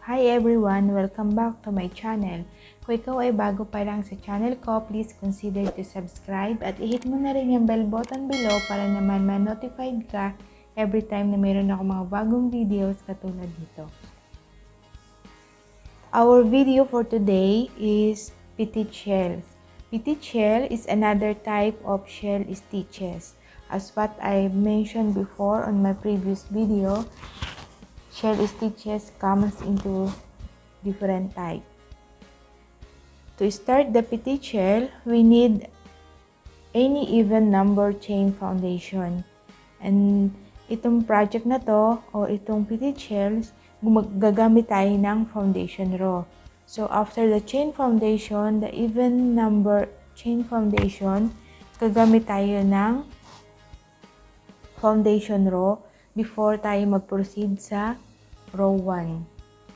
Hi everyone! Welcome back to my channel. Kung ikaw ay bago pa lang sa channel ko, please consider to subscribe at i-hit mo na rin yung bell button below para naman ma-notified ka every time na mayroon ako mga bagong videos katulad dito. Our video for today is Petite shells. Petite shell is another type of shell stitches. As what I mentioned before on my previous video, shell stitches comes into different type. To start the petite shell, we need any even number chain foundation. And itong project na to, o itong petite shells, gagamit tayo ng foundation row. So after the chain foundation, the even number chain foundation, gagamit tayo ng foundation row before tayo mag-proceed sa row 1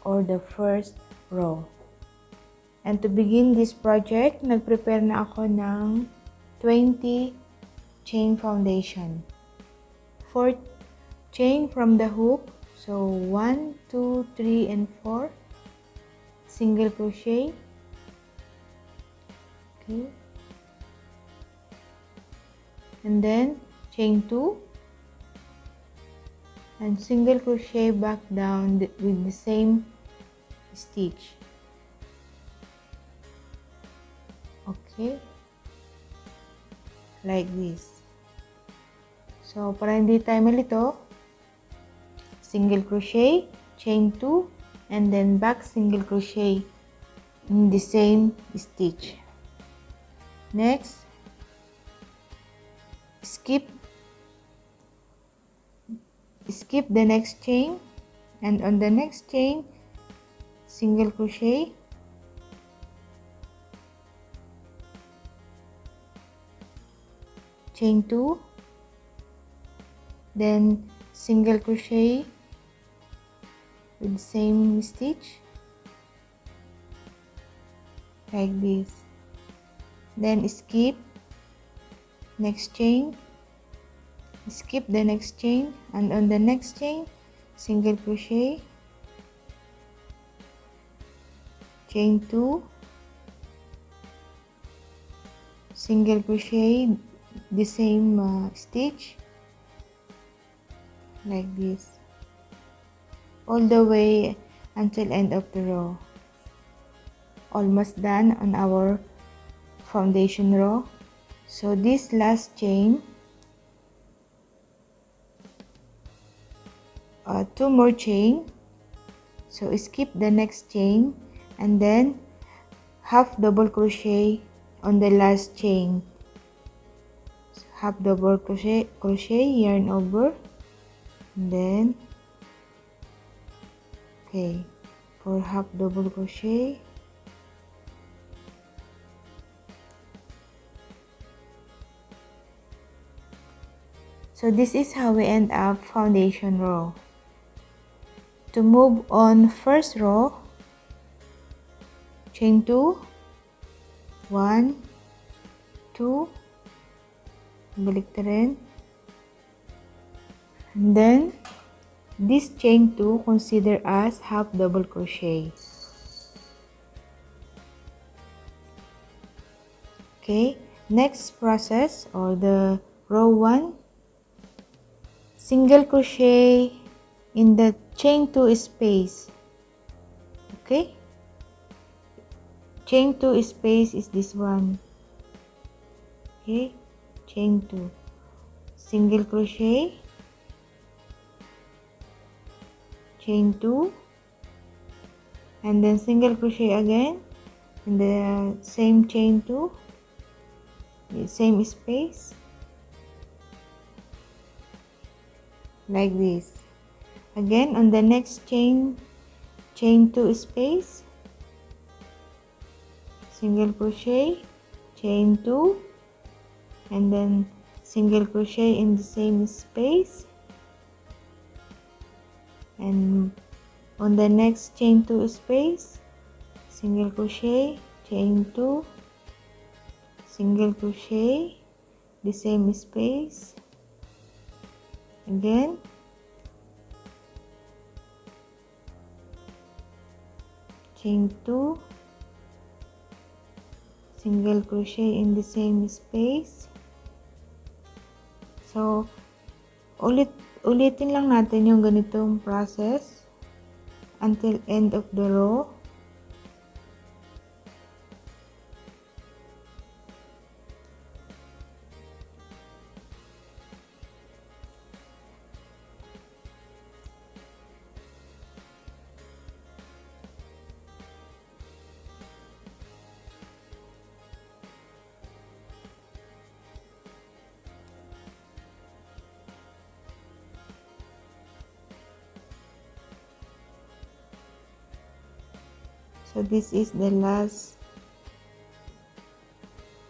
or the first row. And to begin this project, nag-prepare na ako ng 20 chain foundation. 4 chain from the hook. So 1, 2, 3, and 4. Single crochet. Okay. And then chain 2. And single crochet back down with the same stitch. Okay, like this. So para hindi tayo malito, single crochet, chain 2, and then back single crochet in the same stitch. Next, skip the next chain, and on the next chain, single crochet, chain 2, then single crochet with the same stitch like this, then skip next chain, skip the next chain, and on the next chain, single crochet, chain 2, single crochet the same stitch like this all the way until end of the row. Almost done on our foundation row. So this last chain, 2 more chain, so skip the next chain and then half double crochet on the last chain. Half double crochet, yarn over, and then okay, for half double crochet, so this is how we end up foundation row. To move on first row, chain 2, 1, 2, balik na rin, and then this chain 2 consider as half double crochet. Okay, next process or the row 1, single crochet in the chain 2 space. Okay, chain 2 space is this one. Okay, chain 2, single crochet, chain 2, and then single crochet again in the same chain 2, the same space like this. Again on the next chain 2 space, single crochet, chain 2, and then single crochet in the same space, and on the next chain 2 space, single crochet, chain 2, single crochet, the same space, again, chain 2, single crochet in the same space. So ulitin lang natin yung ganitong process until end of the row. So this is the last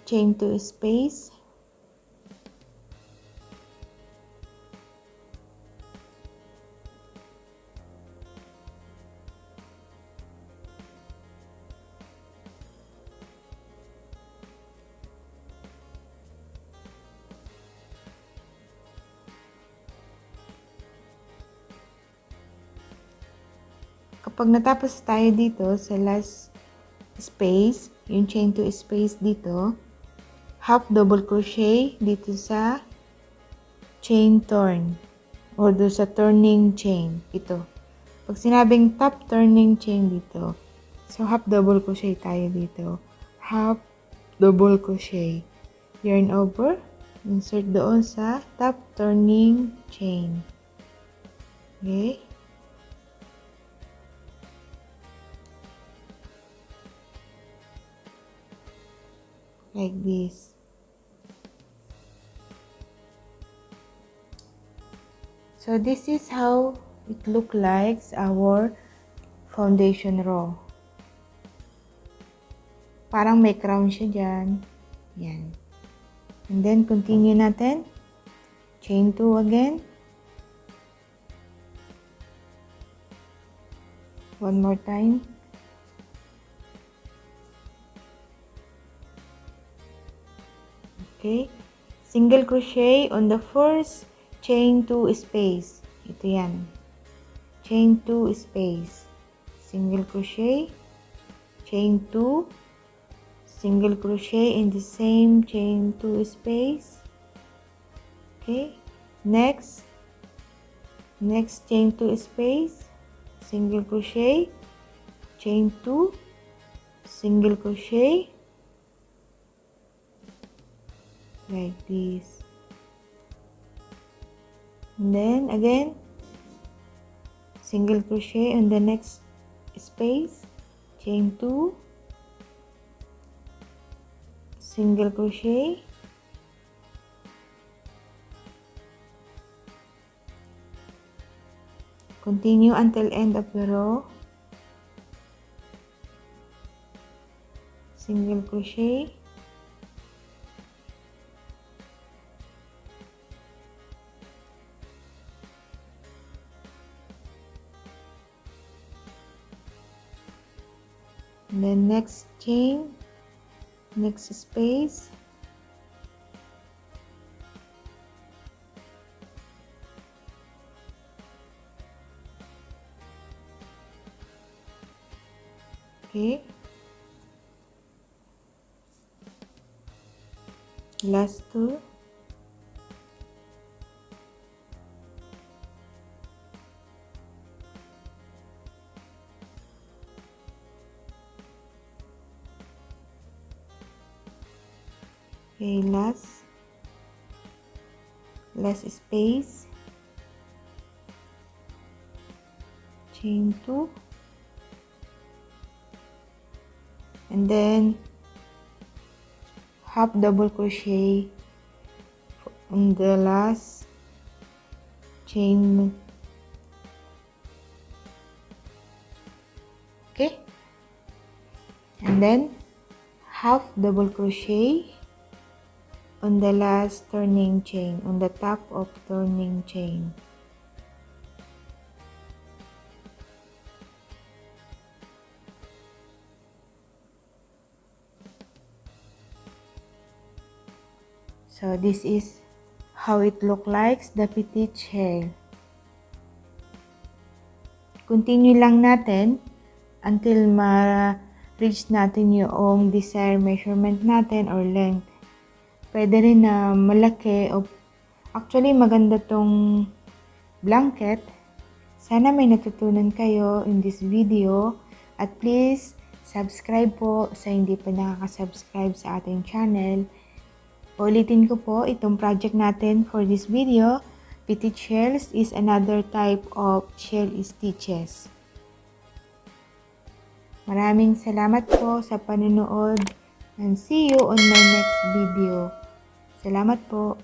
chain 2 space. Kapag natapos tayo dito sa last space, yung chain 2 space dito, half double crochet dito sa chain turn or do sa turning chain. Ito. Pag sinabing top turning chain dito, so half double crochet tayo dito. Half double crochet. Yarn over, insert doon sa top turning chain. Okay? Like this. So this is how it look like our foundation row. Parang may crown siya dyan. Yan. And then continue natin. Chain 2 again. One more time. Okay, single crochet on the first chain 2 space. Ito yan. Chain 2 space. Single crochet, chain 2, single crochet in the same chain 2 space. Okay, next chain 2 space, single crochet, chain 2, single crochet, like this. And then again single crochet on the next space, chain 2, single crochet, continue until end of the row, single crochet, and then next chain, next space, okay, last two, okay, last space, chain 2, and then half double crochet on the last chain. Okay, and then half double crochet on the last turning chain, on the top of turning chain. So this is how it look like, the petite shell. Continue lang natin until ma-reach natin yung desired measurement natin or length. Pwede rin na malaki o actually maganda tong blanket. Sana may natutunan kayo in this video at please subscribe po sa hindi pa nakaka-subscribe sa ating channel. Ulitin ko po itong project natin for this video. Petite shells is another type of shell stitches. Maraming salamat po sa panonood and see you on my next video. Salamat po.